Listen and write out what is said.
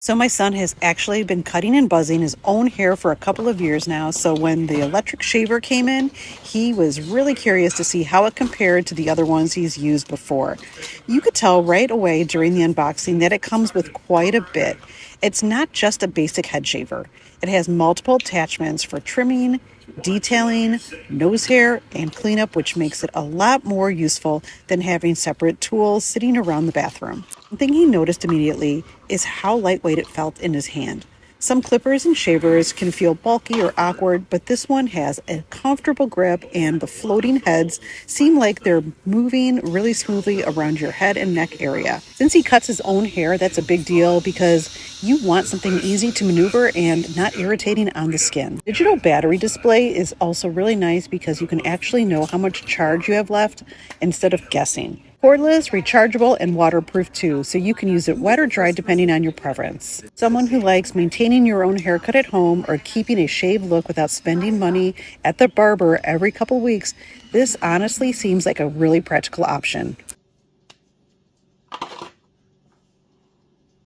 So my son has actually been cutting and buzzing his own hair for a couple of years now. So when the electric shaver came in, he was really curious to see how it compared to the other ones he's used before. You could tell right away during the unboxing that it comes with quite a bit. It's not just a basic head shaver. It has multiple attachments for trimming, detailing, nose hair, and cleanup, which makes it a lot more useful than having separate tools sitting around the bathroom. One thing he noticed immediately is how lightweight it felt in his hand. Some clippers and shavers can feel bulky or awkward, but this one has a comfortable grip and the floating heads seem like they're moving really smoothly around your head and neck area. Since he cuts his own hair, that's a big deal because you want something easy to maneuver and not irritating on the skin. Digital battery display is also really nice because you can actually know how much charge you have left instead of guessing. Cordless, rechargeable, and waterproof too, so you can use it wet or dry depending on your preference. Someone who likes maintaining your own haircut at home or keeping a shaved look without spending money at the barber every couple weeks, this honestly seems like a really practical option.